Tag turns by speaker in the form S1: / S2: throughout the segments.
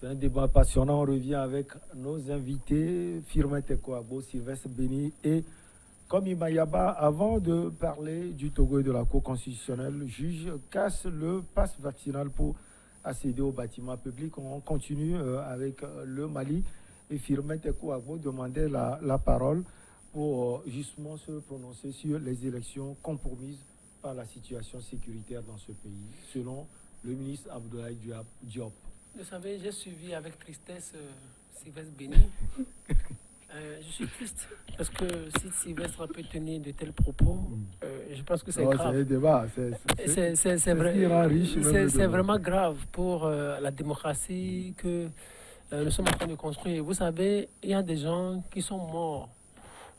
S1: C'est un débat passionnant. On revient avec nos invités, Firmin Tekoabo, Sylvestre Béni et Komi Mayaba. Avant de parler du Togo et de la Cour constitutionnelle, le juge casse le passe vaccinal pour accéder au bâtiment public. On continue avec le Mali et Firmin Tekoabo demandait la parole pour justement se prononcer sur les élections compromises par la situation sécuritaire dans ce pays, selon le ministre Abdoulaye Diop.
S2: Vous savez, j'ai suivi avec tristesse Sylvestre Béni. Je suis triste parce que si Sylvestre peut tenir de tels propos, je pense que c'est grave.
S1: C'est un débat.
S2: C'est vraiment grave pour la démocratie que nous sommes en train de construire. Vous savez, il y a des gens qui sont morts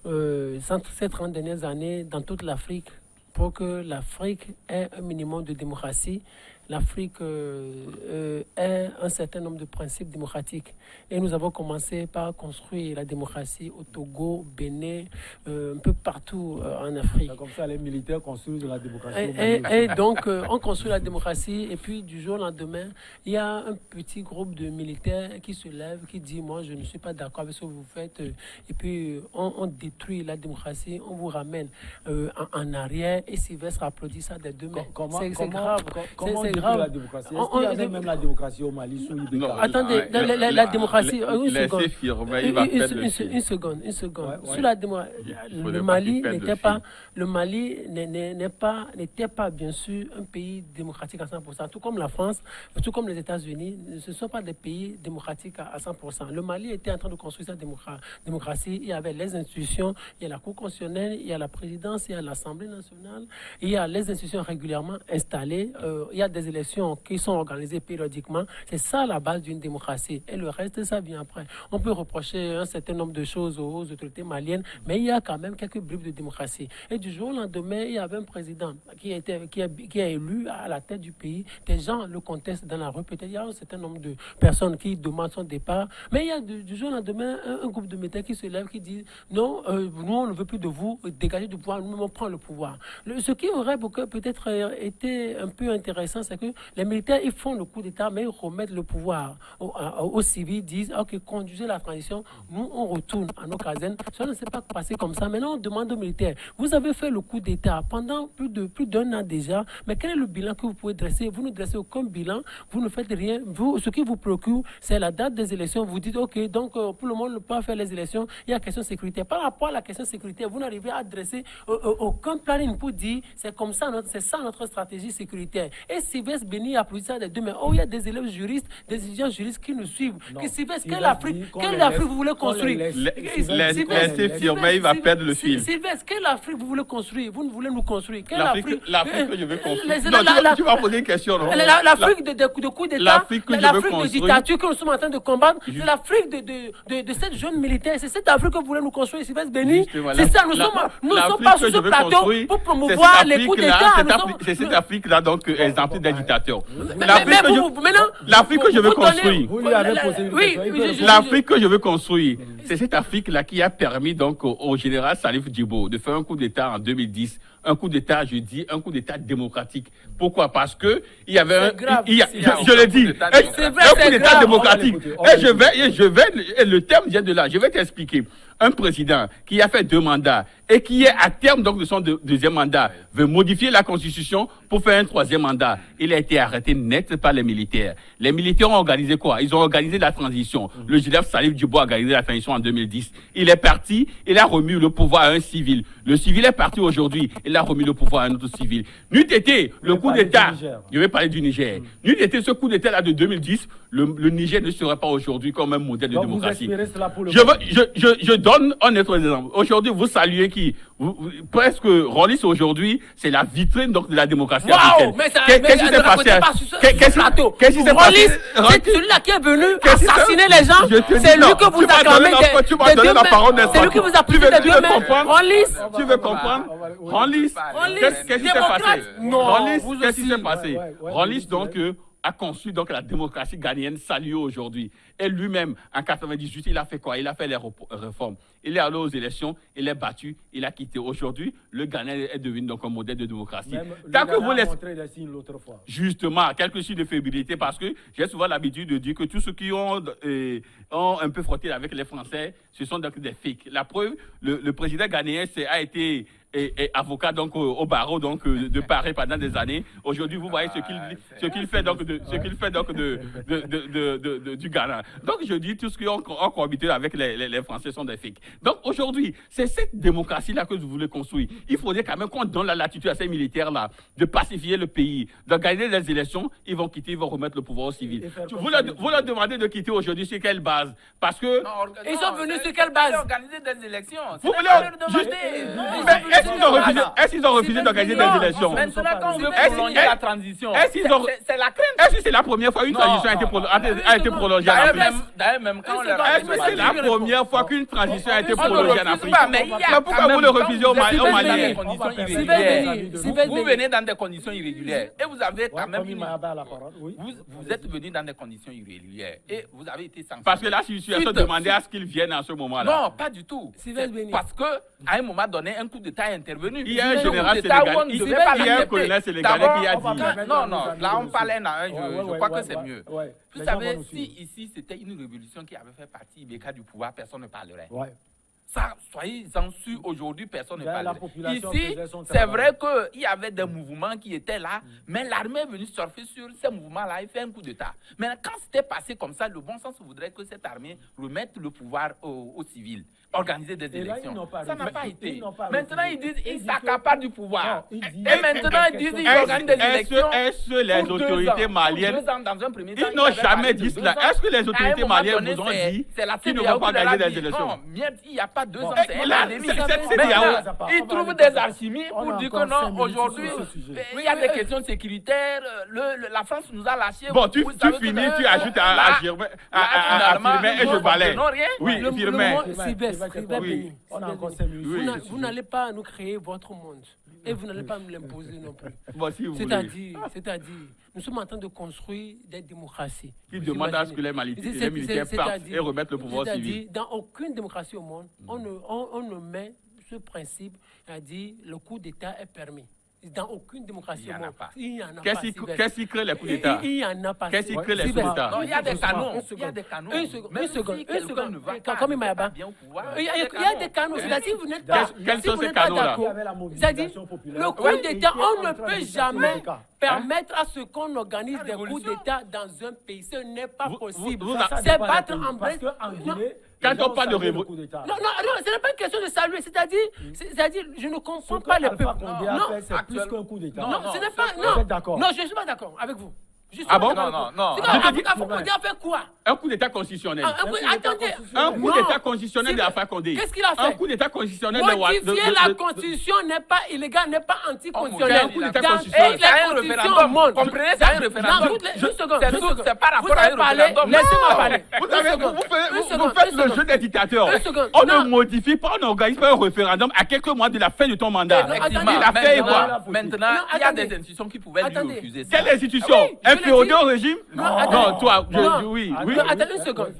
S2: ces 30 dernières années dans toute l'Afrique pour que l'Afrique ait un minimum de démocratie. L'Afrique ait un certain nombre de principes démocratiques. Et nous avons commencé par construire la démocratie au Togo, au Bénin, un peu partout en Afrique.
S1: Comme ça, les militaires construisent la démocratie.
S2: Et donc, on construit la démocratie. Et puis, du jour au lendemain, il y a un petit groupe de militaires qui se lève, qui dit, moi, je ne suis pas d'accord avec ce que vous faites. Et puis, on détruit la démocratie, on vous ramène en arrière. Et Sylvestre applaudit ça des deux mains. C'est grave.
S1: C'est grave. La démocratie. Est-ce qu'il y avait même la démocratie au Mali sous Ibeka?
S2: Non, attendez, la démocratie. Une seconde. Sur la démocratie, le Mali n'était pas bien sûr un pays démocratique à 100%. Tout comme la France, tout comme les États-Unis, ce ne sont pas des pays démocratiques à 100%. Le Mali était en train de construire sa démocratie. Il y avait les institutions, il y a la Cour constitutionnelle, il y a la présidence, il y a l'Assemblée nationale, il y a les institutions régulièrement installées, il y a des élections qui sont organisées périodiquement. C'est ça la base d'une démocratie. Et le reste, ça vient après. On peut reprocher un certain nombre de choses aux autorités maliennes, mais il y a quand même quelques bribes de démocratie. Et du jour au lendemain, il y avait un président qui est élu à la tête du pays. Des gens le contestent dans la rue. Peut-être il y a un certain nombre de personnes qui demandent son départ. Mais il y a du jour au lendemain un groupe de militaires qui se lève, qui dit non, nous on ne veut plus de vous, dégagez du pouvoir, nous on prend le pouvoir. Ce qui aurait peut-être été un peu intéressant, c'est que les militaires, ils font le coup d'État, mais ils remettent le pouvoir aux civils, disent, OK, conduisez la transition, nous, on retourne à nos casernes. Ça ne s'est pas passé comme ça. Maintenant, on demande aux militaires, vous avez fait le coup d'État pendant plus d'un an déjà, mais quel est le bilan que vous pouvez dresser? Vous ne dressez aucun bilan, vous ne faites rien. Ce qui vous préoccupe, c'est la date des élections. Vous dites, OK, donc pour le moment, on ne peut pas faire les élections, il y a la question sécuritaire. Par rapport à la question sécuritaire, vous n'arrivez à dresser aucun planning pour dire, c'est comme ça, c'est ça notre stratégie sécuritaire. Et Sylvestre Béni applaudit ça des deux mains. Oh, il y a des élèves juristes, des étudiants juristes qui nous suivent. Sylvestre, quelle Afrique vous voulez construire?
S3: Laissez Firmin, il va perdre le fil.
S2: Sylvestre, quelle Afrique vous voulez construire? Vous ne voulez nous construire?
S3: L'Afrique que je veux construire. Tu vas poser une question, non?
S2: L'Afrique de coup d'État, l'Afrique de dictature que nous sommes en train de combattre, c'est l'Afrique de cette jeune militaire. C'est cette Afrique que vous voulez nous construire, Sylvestre Béni. C'est ça, nous ne sommes pas sur ce plateau pour promouvoir les coups d'État.
S3: C'est cette Afrique-là, donc, exemple d'un dictateur.
S2: L'Afrique
S3: que je veux construire.
S2: L'Afrique
S3: que je veux construire, c'est cette Afrique-là qui a permis donc au général Salif Djibo de faire un coup d'État en 2010. Un coup d'État, je dis, un coup d'État démocratique. Pourquoi? Parce que il y avait je le dis, un coup d'État démocratique. Et le terme vient de là. Je vais t'expliquer. Un président qui a fait 2 mandats et qui est à terme donc de son deuxième mandat veut modifier la Constitution pour faire un 3e mandat. Il a été arrêté net par les militaires. Les militaires ont organisé quoi? Ils ont organisé la transition. Le général Salif Djibo a organisé la transition en 2010. Il est parti, il a remis le pouvoir à un civil. Le civil est parti aujourd'hui, il a remis le pouvoir à un autre civil. N'eût été le coup d'État, je vais parler du Niger, n'eût été ce coup d'État là de 2010, le Niger ne serait pas aujourd'hui comme un modèle de démocratie. Je donne un autre exemple. Aujourd'hui, vous saluez qui? Presque Rollis aujourd'hui, c'est la vitrine donc de la démocratie africaine. Qu'est-ce qui s'est passé? Qu'est-ce qui s'est passé?
S2: C'est celui-là qui est venu assassiner les gens. C'est lui que vous acclamez.
S3: Tu m'as donné la parole d'un.
S2: C'est lui que vous applaudissez des deux mains. Rollis.
S3: Tu veux comprendre? Rollis. Qu'est-ce qui s'est passé? Rollis, qu'est-ce qui s'est passé? Rollis donc a conçu donc la démocratie ghanéenne saluée aujourd'hui. Et lui-même, en 98, il a fait quoi? Il a fait les réformes. il est allé aux élections, il est battu, il a quitté. Aujourd'hui, le Ghana est devenu donc un modèle de démocratie.
S1: Même
S3: Tant
S1: le
S3: que vous
S1: Ghana a
S3: laissez...
S1: montré des signes l'autre fois.
S3: Justement, quelques signes de fébrilité, parce que j'ai souvent l'habitude de dire que tous ceux qui ont un peu frotté avec les Français, ce sont donc des fakes. La preuve, le président ghanéen a été avocat donc au barreau donc de Paris pendant des années. Aujourd'hui, vous voyez ce qu'il fait donc du Ghana. Donc je dis tous ceux qui ont cohabité avec les Français sont des fakes. Donc aujourd'hui, c'est cette démocratie là que vous voulez construire. Il faudrait quand même qu'on donne la latitude à ces militaires là de pacifier le pays, de gagner des élections. Ils vont quitter, ils vont remettre le pouvoir au civil. Vous leur demandez de quitter aujourd'hui sur quelle base? Parce que
S2: ils sont venus sur quelle base?
S4: Organiser des élections.
S3: Vous voulez est-ce qu'ils ont refusé d'organiser des élections?
S4: Maintenant, quand on veut prolonger la transition, c'est la crainte.
S3: Est-ce que c'est la première fois qu'une transition a été prolongée en Afrique?
S4: D'ailleurs, même quand on
S3: Est-ce que c'est la première fois qu'une transition a été
S4: on ne
S3: prolongée en
S4: refuse
S3: Afrique?
S4: pas, mais il y a
S3: pourquoi
S4: quand
S3: vous
S4: même,
S3: le refusez au
S4: quand vous
S3: Mali?
S4: êtes dans des conditions irrégulières. Vous venez dans des conditions irrégulières et vous avez quand même vous êtes venu dans des conditions irrégulières et vous avez été sanctionné.
S3: Parce que la situation demandait à ce qu'ils viennent à ce moment-là.
S4: Non, pas du tout. Parce que à un moment donné, un coup d'État est intervenu.
S3: Il y a un général sénégalais, il y a un colonel sénégalais qui a dit.
S4: Non, là on parlait, je crois que c'est mieux. Vous savez, si ici c'était une révolution qui avait fait partie Ibeka du pouvoir, personne ne parlerait. Ça, soyez-en sûrs, aujourd'hui, personne ne parle. Ici, c'est vrai qu'il y avait des mouvements qui étaient là, mais l'armée est venue surfer sur ces mouvements-là et fait un coup d'État. Mais quand c'était passé comme ça, le bon sens voudrait que cette armée remette le pouvoir aux civils, organiser des élections. Ça n'a pas été. Maintenant, ils disent qu'ils s'accaparent du pouvoir. Et maintenant, ils disent qu'ils organisent des élections.
S3: Est-ce que les autorités maliennes... Ils n'ont jamais dit cela. Est-ce que les autorités maliennes vous ont dit qu'ils ne vont pas organiser des élections?
S4: Non, il n'y a pas 2 ans. Ils trouvent des archimies pour dire que non, aujourd'hui, il y a des questions sécuritaires. La France nous a lâchés.
S3: Bon, tu finis, tu ajoutes à Firmin et je balaye. Oui, Firmin.
S2: Vous n'allez pas nous créer votre monde. Et vous n'allez pas me l'imposer non plus.
S3: Bon, si vous
S2: c'est-à-dire, nous sommes en train de construire des démocraties.
S3: Qui demandent à ce que les militaires partent et remettent le pouvoir civil.
S2: C'est-à-dire, dans aucune démocratie au monde, on ne met ce principe, c'est-à-dire le coup d'État est permis. Dans aucune démocratie au monde. Il n'y en a pas.
S3: Qu'est-ce qui crée les coups d'État?
S2: Il n'y en a pas.
S3: Qu'est-ce qui crée les coups d'État?
S4: Non, il y a des canons.
S2: Une seconde. Comme il m'a il y a des canons. C'est-à-dire, vous n'êtes pas.
S3: Quels sont ces canons-là?
S2: C'est-à-dire, le coup d'État, on ne peut jamais permettre à ce qu'on organise des coups d'État dans un pays. Ce n'est pas possible. C'est battre en brèche.
S3: Quand on parle de révolution.
S2: Non, ce n'est pas une question de saluer. C'est-à-dire, je ne comprends pas le peuple.
S1: Non, c'est plus qu'un coup d'État.
S2: Non, ce n'est pas. Non, je ne suis pas d'accord avec vous.
S3: Ah bon?
S4: Non.
S2: Condé a fait quoi?
S3: Un coup d'État constitutionnel.
S2: Attendez.
S3: Un coup d'État constitutionnel de Alpha Condé.
S2: Qu'est-ce qu'il a fait?
S3: Un coup d'État constitutionnel de
S2: modifier la constitution n'est pas illégal, n'est pas anticonstitutionnel.
S3: Un coup d'État
S4: Et
S3: constitutionnel.
S4: c'est un référendum. Comprenez, c'est un référendum. C'est pas rapport à un référendum.
S2: Laissez-moi parler.
S3: Vous faites le jeu des dictateurs. On ne modifie pas, on n'organise pas un référendum à quelques mois de la fin de ton mandat. Il a fait quoi?
S4: Maintenant, il y a des institutions qui pouvaient lui refuser ça.
S3: Quelle institution? Inféodé au régime? Non, toi, oui.
S2: Attendez une seconde.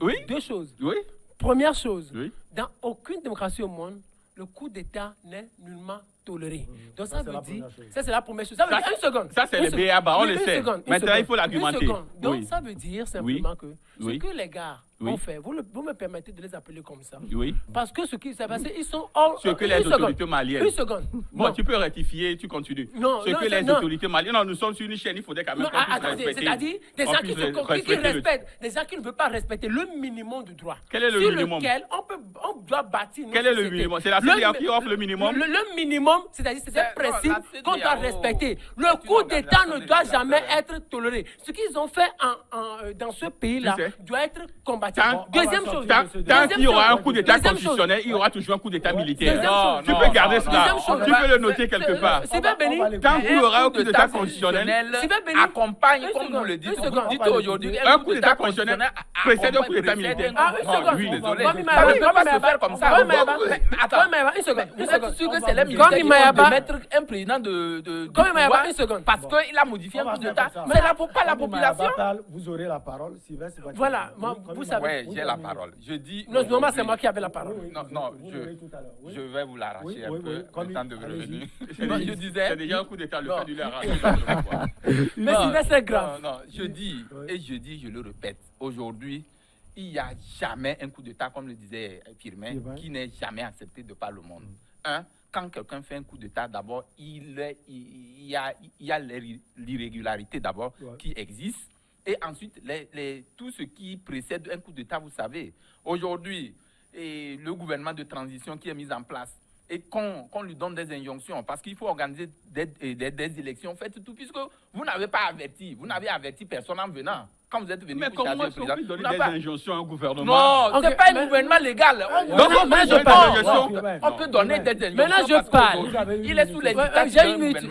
S3: Oui.
S2: Deux choses.
S3: Oui.
S2: Première chose,
S3: Oui.
S2: dans aucune démocratie au monde, le coup d'État n'est nullement toléré. Donc ça veut dire, ça c'est la première chose. Ça veut dire, une seconde.
S3: Ça c'est le BABA, on le sait. Maintenant, il faut l'argumenter.
S2: Donc ça veut dire simplement que ce
S3: Oui.
S2: que les gars ont fait, vous me permettez de les appeler comme ça.
S3: Oui.
S2: Parce que ce qui s'est passé, ils sont hors...
S3: Ce que les autorités maliennes...
S2: Une seconde.
S3: Bon, tu peux rectifier, tu continues.
S2: Non,
S3: ce que les autorités maliennes... Non, nous sommes sur une chaîne, il faudrait quand même qu'on puisse respecter.
S2: C'est-à-dire, des gens qui respectent, des gens qui ne veulent pas respecter le minimum de droit.
S3: Quel est le minimum?
S2: Sur lequel on doit bâtir...
S3: Quel est le minimum? C'est la CEDEAO qui offre le minimum?
S2: Le minimum, c'est-à-dire, c'est un principe qu'on doit respecter. Le coup d'État ne doit jamais être toléré. Ce qu'ils ont fait dans ce pays-là doit être combattu. Deuxième chose.
S3: Tant qu'il y aura un coup d'État constitutionnel, il y aura toujours un coup d'État militaire. Tu peux garder cela. Tu peux le noter quelque part. Tant qu'il y aura un coup d'État constitutionnel,
S4: accompagne, comme vous le dites, vous dites aujourd'hui,
S3: un coup d'État constitutionnel précède un coup d'état militaire.
S2: Une seconde.
S3: Oui, désolé.
S4: Ça ne peut pas se faire comme ça.
S2: Attends, une seconde.
S4: Vous êtes sûr que c'est les militaires qui vont mettre un président de
S2: une seconde.
S4: parce qu'il a modifié un coup d'état. C'est pas la population.
S1: Vous aurez la parole.
S2: Voilà, vous savez.
S4: Oui, j'ai la parole. Je dis.
S2: Non, normalement, c'est moi qui avais la parole.
S4: Non, je vais vous l'arracher un peu le temps de revenir.
S3: Je disais. C'est déjà un coup d'état, le fait de l'arracher.
S2: Mais c'est grave.
S4: Non, je dis, je le répète, aujourd'hui, il n'y a jamais un coup d'état, comme le disait Firmin, qui n'est jamais accepté de par le monde. Quand quelqu'un fait un coup d'état, d'abord, il y a l'irrégularité d'abord qui existe. Et ensuite, tout ce qui précède un coup d'état, vous savez. Aujourd'hui, le gouvernement de transition qui est mis en place, et qu'on lui donne des injonctions, parce qu'il faut organiser des élections, faites tout, puisque vous n'avez pas averti, vous n'avez averti personne en venant. Quand vous êtes venu
S3: mais
S4: pour
S3: comment
S4: charger le président,
S3: donner des injonctions à un gouvernement?
S4: Non, c'est pas un gouvernement légal. On peut donner des injonctions.
S2: Maintenant, je parle.
S4: Il est sous les dictats
S2: J'ai une minute.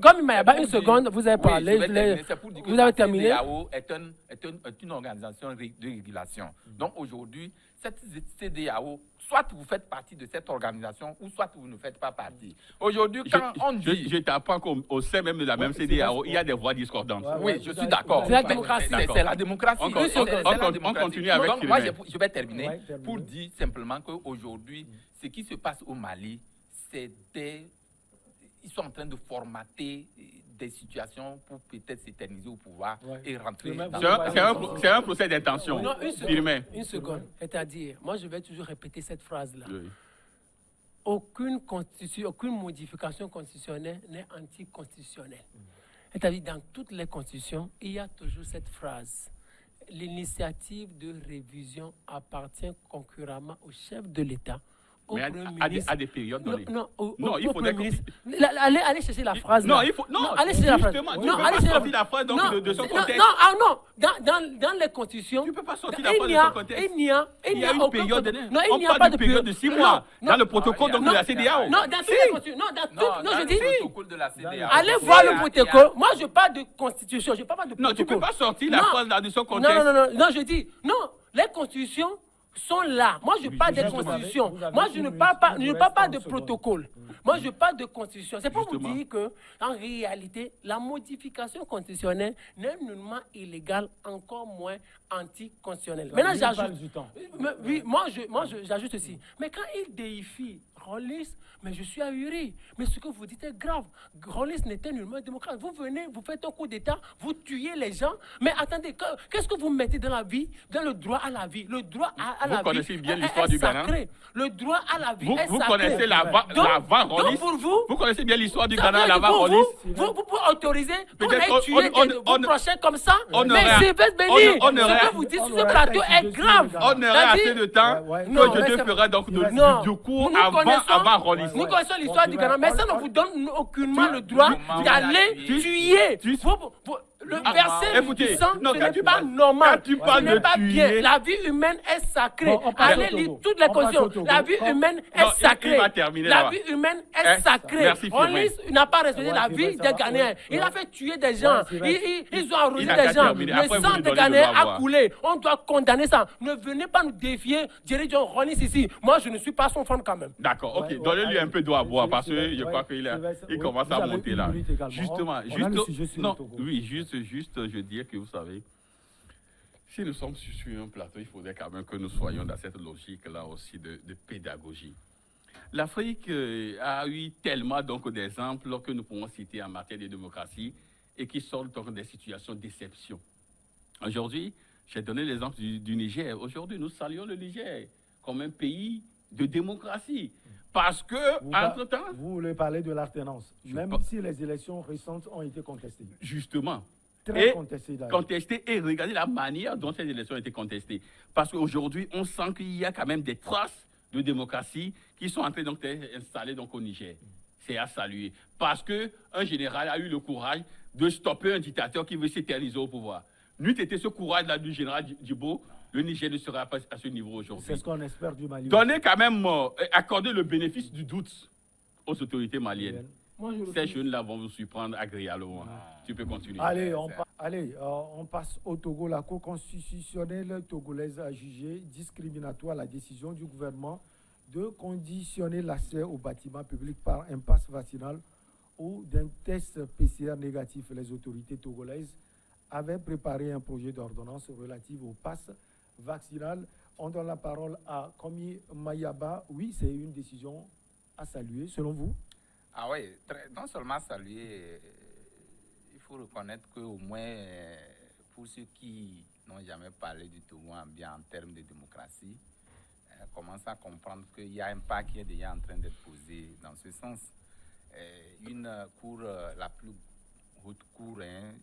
S2: Comme il m'a une seconde, vous avez parlé. Vous avez terminé.
S4: La CEDEAO est une organisation de régulation. Donc aujourd'hui, cette CEDEAO, soit vous faites partie de cette organisation, ou soit vous ne faites pas partie. Aujourd'hui, quand on dit...
S3: Je t'apprends qu'au sein même de la même CEDEAO, il y a des voix discordantes.
S4: Oui, je suis d'accord.
S2: C'est la démocratie.
S4: C'est la démocratie.
S3: On continue avec
S4: donc, moi, je vais terminer pour dire simplement qu'aujourd'hui, ce qui se passe au Mali, ils sont en train de formater des situations pour peut-être s'éterniser au pouvoir et rentrer dans...
S3: C'est un procès d'intention.
S2: Non, une seconde. C'est-à-dire, moi, je vais toujours répéter cette phrase-là. Oui. Aucune modification constitutionnelle n'est anticonstitutionnelle. C'est-à-dire, dans toutes les constitutions, il y a toujours cette phrase. L'initiative de révision appartient concurremment au chef de l'État.
S3: Mais à des périodes données.
S2: Non, il faudrait allez chercher la phrase.
S3: Non, il faut. Non,
S2: allez chercher la phrase.
S3: Non, allez chercher la phrase de son contexte.
S2: Non. Dans les constitutions.
S3: Tu ne peux pas sortir la phrase de son contexte.
S2: Il y a une
S3: période.
S2: Non, il n'y a
S3: pas de période de 6 mois dans le protocole de la CEDEAO.
S2: Non, dans toutes les constitutions. Non, je dis.
S4: Le protocole de la CEDEAO.
S2: Allez voir le protocole. Moi, je parle de constitution. Je parle pas de protocole.
S3: Non, tu ne peux pas sortir la phrase de son contexte.
S2: Non, je dis. Non, les constitutions sont là. Moi, je parle des constitutions. Moi, je ne parle pas de protocole. Moi, je parle de constitution. C'est pour vous dire que, en réalité, la modification constitutionnelle n'est nullement illégale, encore moins anticonstitutionnelle. Maintenant, j'ajoute. Oui, moi, j'ajoute aussi. Mais quand il déifie Rawlings, mais je suis ahuri. Mais ce que vous dites est grave. Rawlings n'était nullement démocrate. Vous venez, vous faites un coup d'État, vous tuez les gens. Mais attendez, qu'est-ce que vous mettez dans la vie, dans le droit à la vie? Le droit à la vie.
S3: Vous connaissez bien l'histoire du Ghana.
S2: Le droit à la vie est sacré.
S3: Vous connaissez l'avant Rawlings. Vous connaissez bien l'histoire du Ghana, l'avant Rawlings.
S2: Vous pouvez autoriser qu'on ait tué vos prochains comme ça. Mais Sylvestre Béni, ce que vous dites sur ce plateau est grave.
S3: On aurait assez de temps que je te ferai donc du cours avant Rawlings.
S2: Nous connaissons l'histoire du Ghana, mais ça ne vous donne aucunement le droit d'aller tuer. Le verset du sang, ce n'est pas normal. Ce n'est pas bien. La vie humaine est sacrée. Allez lire toutes les conditions. La vie humaine est sacrée. La vie humaine est sacrée. Rawlings n'a pas respecté la vie des Ghanéens. Il a fait tuer des gens. Ils ont arrosé des gens. Le sang des Ghanéens a coulé. On doit condamner ça. Ne venez pas nous défier. Jerry John Rawlings ici. Moi, je ne suis pas son fan quand même.
S3: D'accord, ok. Donnez-lui un peu d'eau à boire parce que je crois qu'il commence à monter là. Justement, juste, je dis que vous savez, si nous sommes sur un plateau, il faudrait quand même que nous soyons dans cette logique-là aussi de pédagogie. L'Afrique a eu tellement d'exemples que nous pouvons citer en matière de démocratie et qui sortent donc des situations de déception. Aujourd'hui, j'ai donné l'exemple du Niger. Aujourd'hui, nous saluons le Niger comme un pays de démocratie. Parce que, entre-temps...
S1: Vous voulez parler de l'alternance, même si les élections récentes ont été contestées.
S3: Justement.
S1: Très
S3: contestées. Et regardez la manière dont ces élections ont été contestées. Parce qu'aujourd'hui, on sent qu'il y a quand même des traces de démocratie qui sont en train d'être installées au Niger. C'est à saluer. Parce qu'un général a eu le courage de stopper un dictateur qui veut s'éterniser au pouvoir. N'eût été ce courage-là du général Djibo, le Niger ne sera pas à ce niveau aujourd'hui.
S1: C'est ce qu'on espère du Mali.
S3: Donnez quand même, accorder le bénéfice du doute aux autorités maliennes. Ces jeunes-là vont vous surprendre agréablement. Tu peux continuer.
S1: Allez, on passe au Togo. La Cour constitutionnelle togolaise a jugé discriminatoire la décision du gouvernement de conditionner l'accès aux bâtiments publics par un pass vaccinal ou d'un test PCR négatif. Les autorités togolaises avaient préparé un projet d'ordonnance relative au pass vaccinal. On donne la parole à Komi Mayaba. Oui, c'est une décision à saluer, selon vous?
S4: Ah oui, non seulement saluer, il faut reconnaître qu'au moins, pour ceux qui n'ont jamais parlé du Togo bien en termes de démocratie, commencent à comprendre qu'il y a un pas qui est déjà en train d'être posé dans ce sens. Une cour, la plus haute cour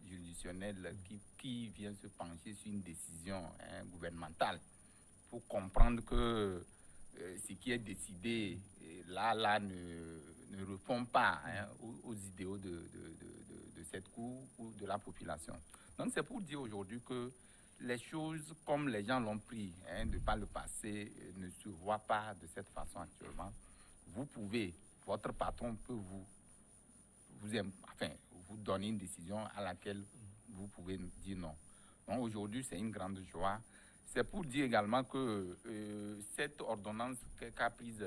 S4: juridictionnelle qui vient se pencher sur une décision gouvernementale pour comprendre que ce qui est décidé là ne répond pas aux idéaux de cette cour ou de la population. Donc c'est pour dire aujourd'hui que les choses comme les gens l'ont pris de par le passé ne se voient pas de cette façon actuellement. Votre patron peut vous donner une décision à laquelle vous pouvez dire non. Donc aujourd'hui c'est une grande joie. C'est pour dire également que cette ordonnance qu'a prise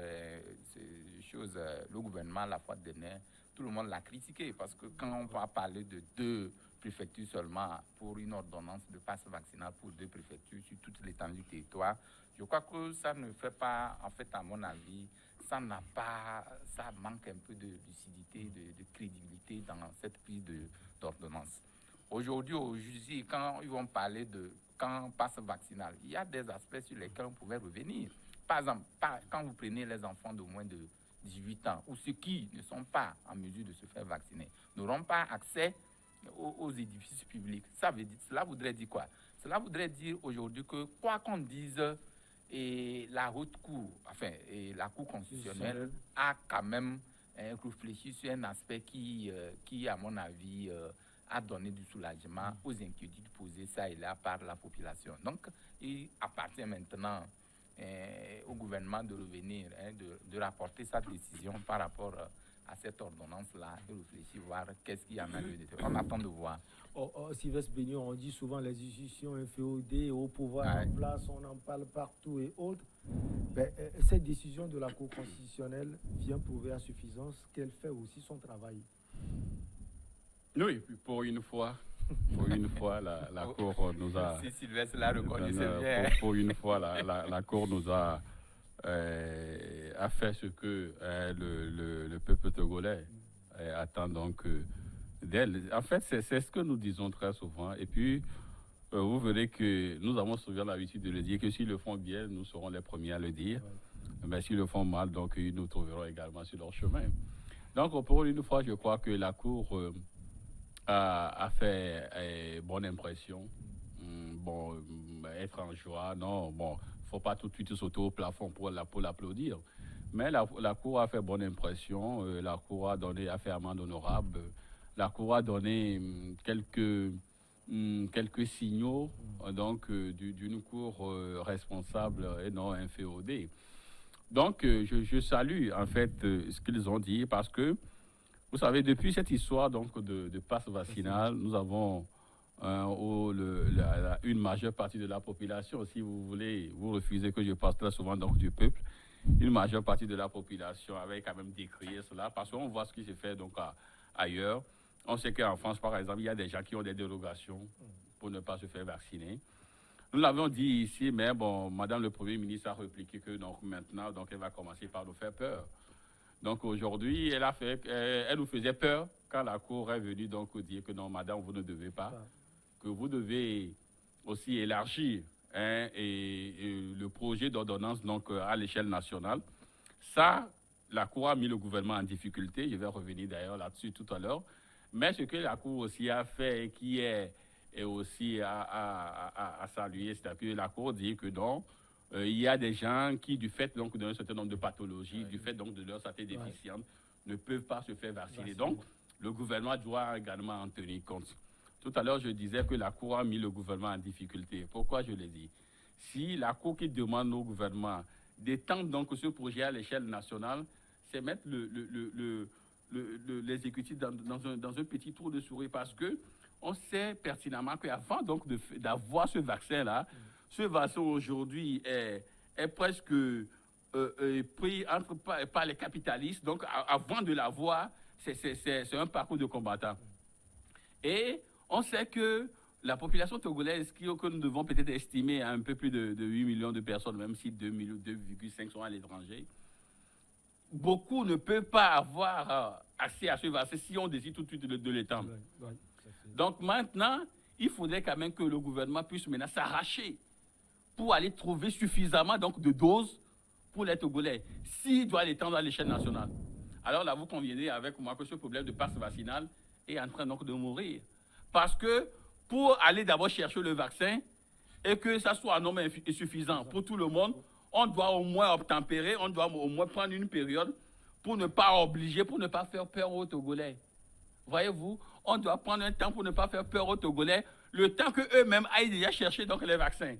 S4: le gouvernement la fois dernière, tout le monde l'a critiqué parce que quand on va parler de 2 préfectures seulement pour une ordonnance de passe vaccinal pour 2 préfectures sur toute l'étendue du territoire, je crois que ça ne fait pas, en fait, à mon avis, ça manque un peu de lucidité, de crédibilité dans cette prise d'ordonnance. Aujourd'hui, quand ils vont parler de passe vaccinal, il y a des aspects sur lesquels on pouvait revenir. Par exemple, quand vous prenez les enfants de moins de 18 ans ou ceux qui ne sont pas en mesure de se faire vacciner, n'auront pas accès aux édifices publics. Cela voudrait dire quoi? Cela voudrait dire aujourd'hui que quoi qu'on dise, la haute cour, la cour constitutionnelle a quand même réfléchi sur un aspect qui à mon avis, a donné du soulagement aux inquiétudes posées ça et là par la population. Donc, il appartient maintenant au gouvernement de revenir, de rapporter sa décision par rapport à cette ordonnance-là et réfléchir, voir qu'est-ce qu'il y en a lieu de faire. On attend de voir.
S1: Sylvestre Bénion, on dit souvent les institutions inféodées au pouvoir en place, on en parle partout et autres. Cette décision de la Cour constitutionnelle vient prouver à suffisance qu'elle fait aussi son travail.
S3: Oui, pour une fois, la Cour nous a...
S4: Si Sylvestre l'a reconnu, c'est bien.
S3: Pour une fois, la Cour nous a fait ce que le peuple togolais attend donc d'elle. En fait, c'est ce que nous disons très souvent. Et puis, vous verrez que nous avons souvent l'habitude de le dire, que s'ils le font bien, nous serons les premiers à le dire. Mais s'ils le font mal, donc ils nous trouveront également sur leur chemin. Donc, pour une fois, je crois que la Cour... a fait bonne impression. Être en joie, non, faut pas tout de suite sauter au plafond pour l'applaudir. Mais la Cour a fait bonne impression, la Cour a fait amende honorable, la Cour a donné quelques signaux donc d'une Cour responsable et non inféodée. Donc, je salue en fait ce qu'ils ont dit parce que vous savez, depuis cette histoire donc, de passe vaccinal, nous avons une majeure partie de la population, si vous voulez, vous refusez que je parle très souvent donc, du peuple, une majeure partie de la population avait quand même décrié cela, parce qu'on voit ce qui se fait donc, ailleurs. On sait qu'en France, par exemple, il y a des gens qui ont des dérogations pour ne pas se faire vacciner. Nous l'avons dit ici, mais Madame le Premier ministre a répliqué que donc, maintenant, donc, elle va commencer par nous faire peur. Donc aujourd'hui, elle nous faisait peur quand la Cour est venue donc dire que non, madame, vous ne devez pas, que vous devez aussi élargir le projet d'ordonnance donc à l'échelle nationale. Ça, la Cour a mis le gouvernement en difficulté. Je vais revenir d'ailleurs là-dessus tout à l'heure. Mais ce que la Cour aussi a fait et qui est aussi à saluer, c'est que la Cour dit que non. Il y a des gens qui, du fait donc, d'un certain nombre de pathologies, du fait donc, de leur santé déficiente, ne peuvent pas se faire vacciner. Donc, le gouvernement doit également en tenir compte. Tout à l'heure, je disais que la Cour a mis le gouvernement en difficulté. Pourquoi je l'ai dit? Si la Cour qui demande au gouvernement d'étendre donc ce projet à l'échelle nationale, c'est mettre l'exécutif dans un petit tour de souris parce que on sait pertinemment qu'avant donc d'avoir ce vaccin-là, ce vaccin aujourd'hui est presque pris par les capitalistes. Donc, avant de l'avoir, c'est un parcours de combattant. Et on sait que la population togolaise, que nous devons peut-être estimer à un peu plus de 8 millions de personnes, même si 2,5 sont à l'étranger, beaucoup ne peuvent pas avoir accès à ce vaccin si on décide tout de suite de l'étendre. Donc maintenant, il faudrait quand même que le gouvernement puisse maintenant s'arracher pour aller trouver suffisamment donc, de doses pour les Togolais, s'il doit l'étendre à l'échelle nationale. Alors là, vous conviendrez avec moi que ce problème de passe vaccinal est en train donc de mourir. Parce que pour aller d'abord chercher le vaccin et que ça soit un nombre suffisant pour tout le monde, on doit au moins obtempérer, on doit au moins prendre une période pour ne pas obliger, pour ne pas faire peur aux Togolais. Voyez-vous, on doit prendre un temps pour ne pas faire peur aux Togolais, le temps qu'eux-mêmes aillent déjà chercher donc, les vaccins.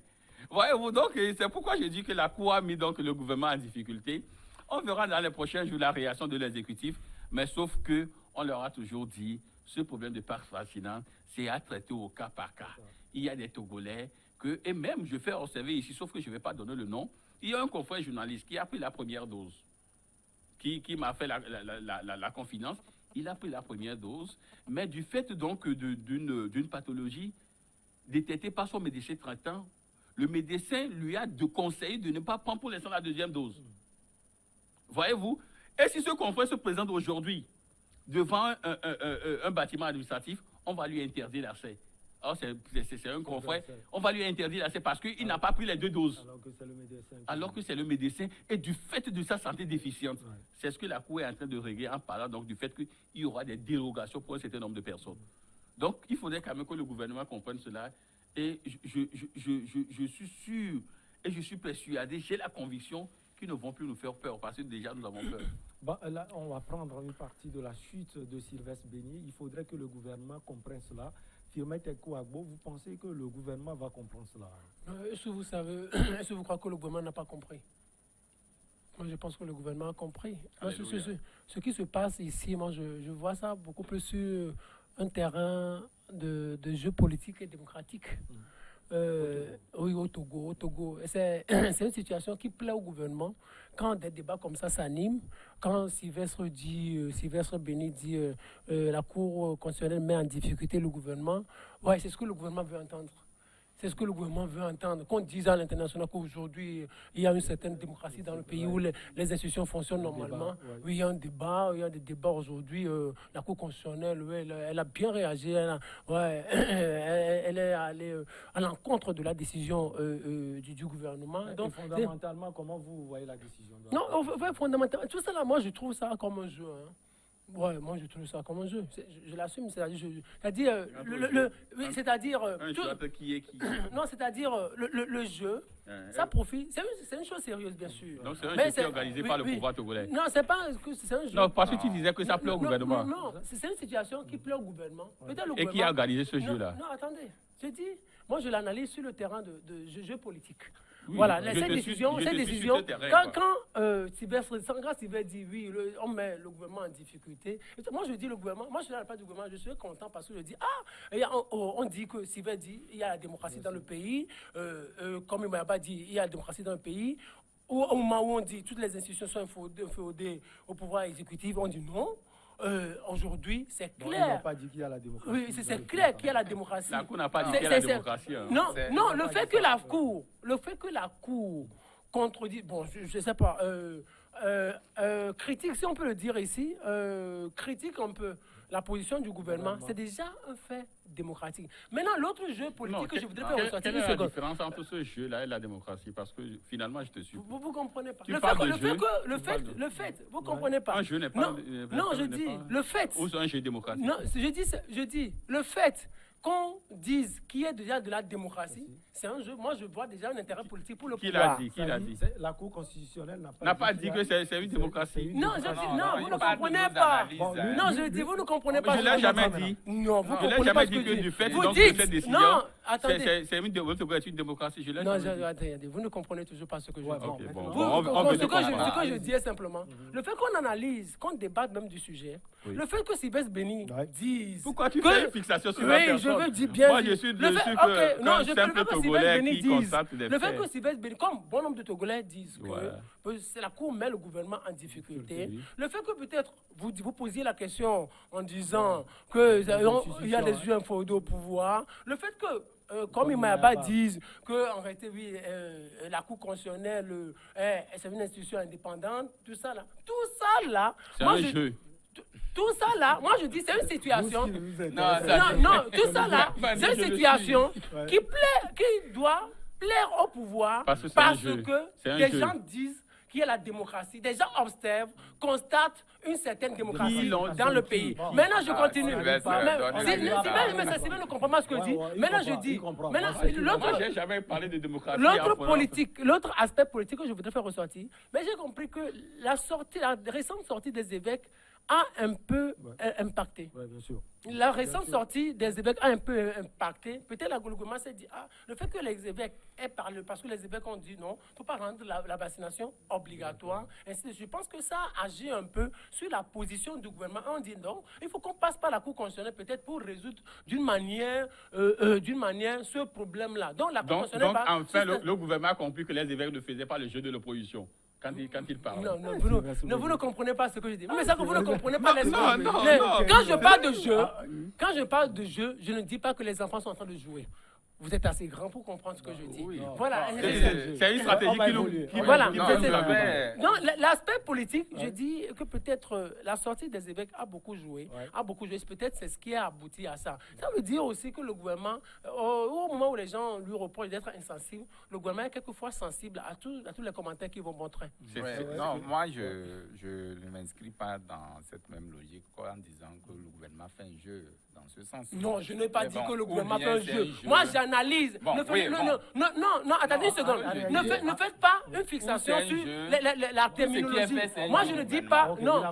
S3: Voyez-vous, donc c'est pourquoi je dis que la Cour a mis donc, le gouvernement en difficulté. On verra dans les prochains jours la réaction de l'exécutif, mais sauf qu'on leur a toujours dit, ce problème de passe vaccinal, c'est à traiter au cas par cas. Il y a des Togolais et même je fais observer ici, sauf que je ne vais pas donner le nom, il y a un confrère journaliste qui a pris la première dose, qui m'a fait la confidence. Il a pris la première dose, mais du fait donc d'une pathologie détectée par son médecin traitant, le médecin lui a conseillé de ne pas prendre pour l'instant la deuxième dose. Voyez-vous? Et si ce confrère se présente aujourd'hui devant un bâtiment administratif, on va lui interdire l'accès. Alors, c'est un confrère, on va lui interdire l'accès parce qu'il n'a pas pris les deux doses. Alors que c'est le médecin. Et du fait de sa santé déficiente, c'est ce que la Cour est en train de régler en parlant donc, du fait qu'il y aura des dérogations pour un certain nombre de personnes. Donc, il faudrait quand même que le gouvernement comprenne cela. Et je suis sûr et je suis persuadé, j'ai la conviction qu'ils ne vont plus nous faire peur parce que déjà nous avons peur.
S1: Bon, là, on va prendre une partie de la chute de Sylvestre Béni. Il faudrait que le gouvernement comprenne cela. Firmin Tekou Agbo, vous pensez que le gouvernement va comprendre cela?
S2: Est-ce que vous savez, est-ce que vous croyez que le gouvernement n'a pas compris? Moi, je pense que le gouvernement a compris. Moi, ce qui se passe ici, moi, je vois ça beaucoup plus sur un terrain de jeu politique et démocratique. Oui, au Togo. C'est une situation qui plaît au gouvernement. Quand des débats comme ça s'animent, quand Sylvestre Béni dit la Cour constitutionnelle met en difficulté le gouvernement, ouais, c'est ce que le gouvernement veut entendre. C'est ce que le gouvernement veut entendre. Qu'on dise à l'international qu'aujourd'hui, il y a une certaine démocratie dans le pays où les institutions fonctionnent normalement. Oui, il y a il y a des débats aujourd'hui. La Cour constitutionnelle, elle a bien réagi. Elle est allée à l'encontre de la décision du gouvernement.
S1: Donc, fondamentalement, comment vous voyez la décision?
S2: Non, fondamentalement, tout ça là, moi je trouve ça comme un jeu. Hein. Ouais, moi je trouve ça comme un jeu. Je l'assume, c'est-à-dire,
S3: qui est qui.
S2: Non, c'est-à-dire le jeu, ça profite. C'est une chose sérieuse, bien sûr.
S3: Donc c'est un jeu qui est organisé par le pouvoir togolais.
S2: Non, c'est pas que c'est un jeu.
S3: Non, parce que tu disais que ça plaît au gouvernement.
S2: Non, c'est une situation qui plaît au gouvernement.
S3: Et qui a organisé ce jeu-là?
S2: Non, attendez. Je dis, moi je l'analyse sur le terrain de jeu politique.
S3: Oui,
S2: voilà, cette décision, quand Sylvestre dit oui, on met le gouvernement en difficulté. Moi, je dis le gouvernement, moi, je ne suis pas du gouvernement, je suis content parce que je dis, on dit que Sylvestre dit, il y a la démocratie dans le pays, comme Imayaba dit, il y a la démocratie dans le pays. Au moment où on dit toutes les institutions sont inféodées au pouvoir exécutif, on dit non. Aujourd'hui, c'est clair.
S1: On n'a pas dit qu'il y a la démocratie.
S2: Oui, c'est clair qu'il y a la démocratie.
S3: La Cour n'a pas dit qu'il y a la démocratie. Hein.
S2: Non, le fait que la Cour contredit, bon, je ne sais pas, critique, si on peut le dire ici, critique un peu la position du gouvernement, c'est déjà un fait démocratique. Maintenant, l'autre jeu politique que je voudrais faire ressortir...
S3: Quelle est la différence entre ce jeu-là et la démocratie? Parce que finalement, je te suis.
S2: Vous ne comprenez pas.
S3: Le
S2: fait, vous ne comprenez pas.
S3: Un jeu n'est pas...
S2: Non, je dis, le fait...
S3: Ou un jeu démocratique?
S2: Non, je dis, le fait qu'on dise qu'il y a déjà de la démocratie, c'est un jeu. Moi, je vois déjà un intérêt politique pour le pouvoir.
S3: Qui l'a dit?
S1: La Cour constitutionnelle
S3: n'a pas dit que c'est une démocratie.
S2: Non, je dis, non, vous ne comprenez pas. Non, je dis, vous ne comprenez pas.
S3: Je ne l'ai jamais dit.
S2: Non, vous
S3: ne l'ai jamais dit que du fait de cette décision,
S2: attendez.
S3: C'est une démocratie, je l'ai
S2: Non, attendez, vous ne comprenez toujours pas ce que je dis.
S3: Ce
S2: que je dis est simplement, le fait qu'on analyse, qu'on débatte même du sujet, le fait que Sylvestre Béni dise...
S3: Pourquoi tu fais une fixation sur la personne?
S2: Oui, je veux dire bien...
S3: Moi, je suis dessus qu'un simple Togolais qui constate des faits.
S2: Le fait que Sylvestre Béni, comme bon nombre de Togolais disent que c'est la Cour met le gouvernement en difficulté, le fait que peut-être vous posiez la question en disant qu'il y a des yeux infodés au pouvoir, le fait que, comme Imayaba disent qu'en réalité, oui, la Cour constitutionnelle, c'est une institution indépendante, tout ça là,
S3: c'est un jeu.
S2: Tout ça là, moi je dis c'est une situation. Non, tout ça là, c'est une situation qui doit plaire au pouvoir parce que les gens disent qu'il y a la démocratie. Des gens observent, constatent une certaine démocratie dans le pays. Maintenant, je continue. Sylvain ne comprend pas ce que je dis. Maintenant, je dis.
S3: Moi, je n'ai jamais parlé de démocratie.
S2: L'autre aspect politique que je voudrais faire ressortir, mais j'ai compris que la récente sortie des évêques a un peu impacté.
S1: Oui, bien sûr.
S2: La récente sortie des évêques a un peu impacté. Peut-être le gouvernement s'est dit, le fait que les évêques aient parlé, parce que les évêques ont dit non, il ne faut pas rendre la vaccination obligatoire. Ainsi, je pense que ça agit un peu sur la position du gouvernement. On dit non, il faut qu'on passe par la Cour constitutionnelle peut-être pour résoudre d'une manière ce problème-là. Donc,
S3: enfin, le gouvernement a compris que les évêques ne faisaient pas le jeu de l'opposition. Quand il parle.
S2: Non, vous ne comprenez pas ce que je dis. Mais ça que vous ne comprenez pas les
S3: enfants.
S2: Quand je parle de jeu, je ne dis pas que les enfants sont en train de jouer. Vous êtes assez grand pour comprendre ce que je dis. Voilà.
S3: C'est une stratégie qui
S2: voilà. Donc, l'aspect politique, je dis que peut-être la sortie des évêques a beaucoup joué. Peut-être c'est ce qui a abouti à ça. Ça veut dire aussi que le gouvernement, au moment où les gens lui reprochent d'être insensible, le gouvernement est quelquefois sensible à tous les commentaires qu'ils vont montrer.
S4: Non, moi, je ne m'inscris pas dans cette même logique en disant que le gouvernement fait un jeu dans ce sens.
S2: Non, je n'ai pas dit que le gouvernement fait un jeu. Moi, j'analyse. Non, attendez une seconde. Ne faites pas une fixation sur la terminologie. Moi, je ne dis pas. Non,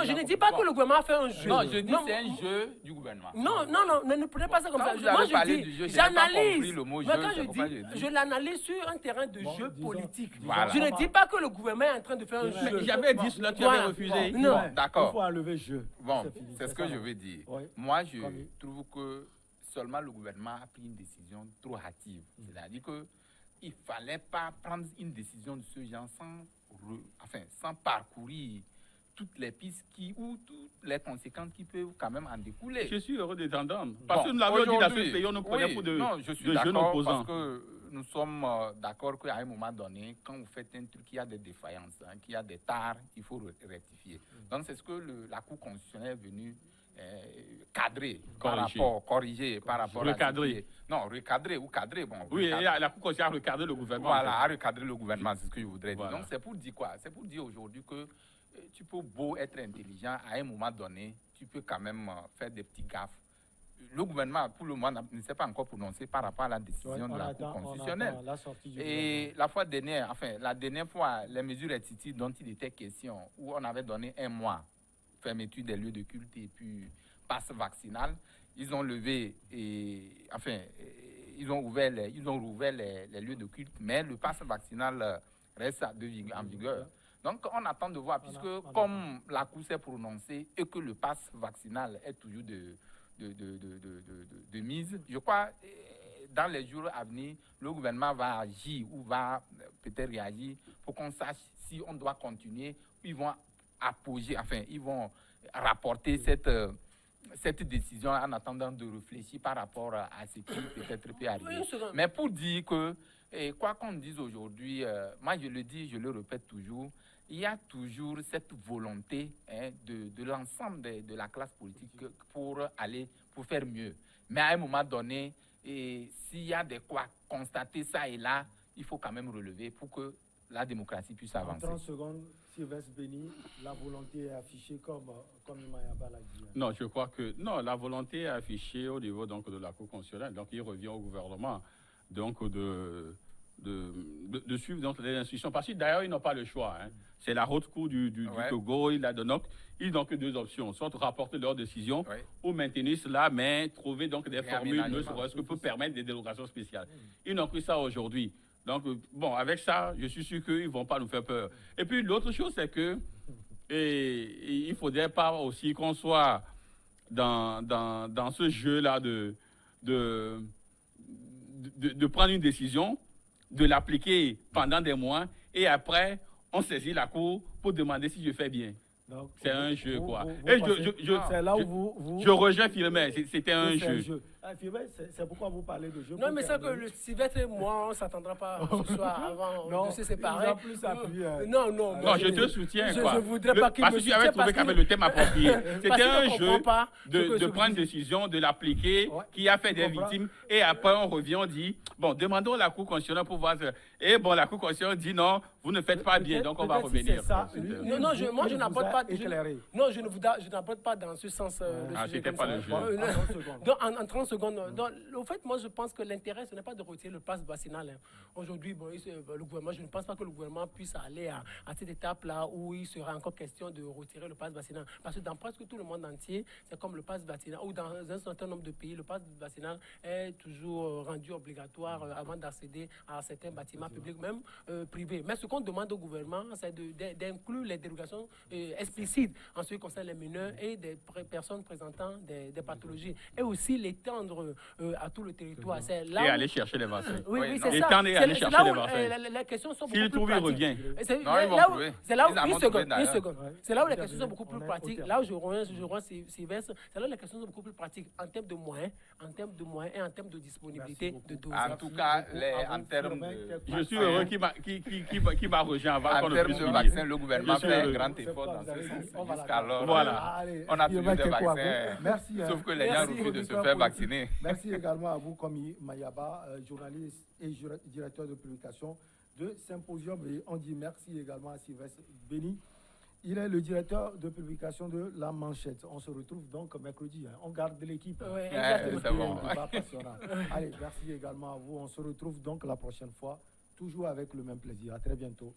S2: je ne dis pas que le gouvernement fait un jeu.
S4: Non, je dis c'est un jeu du gouvernement.
S2: Non, ne prenez pas ça comme ça. Moi, je dis, j'analyse. Mais quand je dis, je l'analyse sur un terrain de jeu politique. Je ne dis pas que le gouvernement est en train de faire un jeu.
S3: J'avais dit cela, tu avais refusé.
S2: Non,
S4: d'accord.
S1: Il faut enlever jeu.
S4: Bon, c'est ce que je veux dire. Moi, je trouve que seulement le gouvernement a pris une décision trop hâtive. C'est-à-dire qu'il ne fallait pas prendre une décision de ce genre sans parcourir toutes les pistes ou toutes les conséquences qui peuvent quand même en découler.
S3: Je suis heureux d'entendre. Parce que nous l'avons dit dans ce pays, on nous prenait pour de jeunes opposants.
S4: Parce que nous sommes d'accord qu'à un moment donné, quand vous faites un truc, il y a des défaillances, qu'il y a des tares, il faut rectifier. Donc c'est ce que la Cour constitutionnelle est venue cadrer, corriger par rapport
S3: recadrer.
S4: Recadrer ou cadrer. Bon,
S3: oui, la Cour constitutionnelle a recadré le gouvernement.
S4: Voilà, a recadré le gouvernement, c'est ce que je voudrais dire. Donc c'est pour dire quoi? C'est pour dire aujourd'hui que tu peux beau être intelligent, à un moment donné, tu peux quand même faire des petits gaffes. Le gouvernement, pour le moment, ne s'est pas encore prononcé par rapport à la décision de la Cour constitutionnelle. Et la dernière fois, les mesures restrictives dont il était question, où on avait donné 1 mois, fermeture des lieux de culte et puis passe vaccinal, ils ont levé ils ont rouvert les lieux de culte, mais le passe vaccinal reste en vigueur. Donc on attend de voir, puisque comme la Cour s'est prononcée et que le passe vaccinal est toujours de mise, je crois dans les jours à venir, le gouvernement va agir ou va peut-être réagir pour qu'on sache si on doit continuer, ils vont ils vont rapporter cette décision en attendant de réfléchir par rapport à ce qui peut-être peut arriver. Mais pour dire que, quoi qu'on dise aujourd'hui, moi je le dis, je le répète toujours, il y a toujours cette volonté de l'ensemble de la classe politique pour faire mieux. Mais à un moment donné, s'il y a de quoi constater ça et là, il faut quand même relever pour que la démocratie puisse avancer.
S1: En 30 secondes, Sylvestre Béni, la volonté est affichée comme Imayaba l'a dit.
S3: Non, je crois que non, la volonté est affichée au niveau donc de la Cour constitutionnelle. Donc il revient au gouvernement donc de de suivre donc, les instructions. Parce que d'ailleurs, ils n'ont pas le choix. Hein. C'est la haute cour du Togo, ils n'ont que deux options. Soit rapporter leur décision ou maintenir cela, mais trouver donc des formules, ne serait-ce que pour permettre des dérogations spéciales. Ils n'ont que ça aujourd'hui. Donc, bon, avec ça, je suis sûr qu'ils ne vont pas nous faire peur. Et puis, l'autre chose, c'est que il ne faudrait pas aussi qu'on soit dans ce jeu-là de prendre une décision, de l'appliquer pendant des mois, et après, on saisit la cour pour demander si je fais bien. C'est un jeu, quoi.
S1: C'est là où
S3: je rejoins Firmin, c'était un jeu.
S1: C'est pourquoi vous parlez de jeu.
S2: Non, mais c'est que le Sylvestre et moi, on ne s'attendra pas ce soir avant de se séparer. Non,
S3: je te soutiens.
S2: Je ne voudrais pas qu'il me soutienne.
S3: Parce que tu avais trouvé qu'il y avait le thème approprié. C'était un jeu de prendre une décision, de l'appliquer, qui a fait des victimes. Et après, on revient, on dit, bon, demandons à la Cour constitutionnelle pour voir. Et bon, la Cour constitutionnelle dit non, vous ne faites pas bien, donc on va revenir.
S2: Non, moi, je n'apporte pas. Non, je n'apporte pas dans ce sens.
S3: C'était pas le jeu.
S2: En 30 secondes. Donc, au fait, moi, je pense que l'intérêt, ce n'est pas de retirer le pass vaccinal. Hein. Aujourd'hui, bon, le gouvernement, je ne pense pas que le gouvernement puisse aller à cette étape-là où il sera encore question de retirer le pass vaccinal. Parce que dans presque tout le monde entier, c'est comme le pass vaccinal, ou dans un certain nombre de pays, le pass vaccinal est toujours rendu obligatoire avant d'accéder à certains bâtiments publics, même privés. Mais ce qu'on demande au gouvernement, c'est d'inclure les dérogations explicites en ce qui concerne les mineurs et des personnes présentant des pathologies. Et aussi l'étendre à tout le territoire.
S3: Là et aller chercher les vaccins.
S2: Oui, c'est ça.
S3: L'étendre et aller chercher les vaccins.
S2: Les questions sont
S3: beaucoup plus pratiques. S'il trouve, il revient.
S2: C'est là où, une seconde. C'est là où les questions sont beaucoup plus pratiques. Là où je rejoins Sylvestre, c'est là où les questions sont beaucoup plus pratiques en termes de moyens, et en termes de disponibilité de doses.
S4: En tout cas, en termes de...
S3: Je suis heureux qui m'a rejoint avant qu'on ne puisse
S4: de vaccins, le gouvernement fait un grand effort dans ce sens. Jusqu'alors, on a toujours des vaccins. Sauf que les gens refusent de se faire vacciner.
S1: Merci également à vous, Komi Mayaba, journaliste et directeur de publication de Symposium. Et on dit merci également à Sylvestre Béni. Il est le directeur de publication de La Manchette. On se retrouve donc mercredi. On garde l'équipe.
S2: Oui, exactement.
S1: Allez, merci également à vous. On se retrouve donc la prochaine fois, toujours avec le même plaisir. À très bientôt.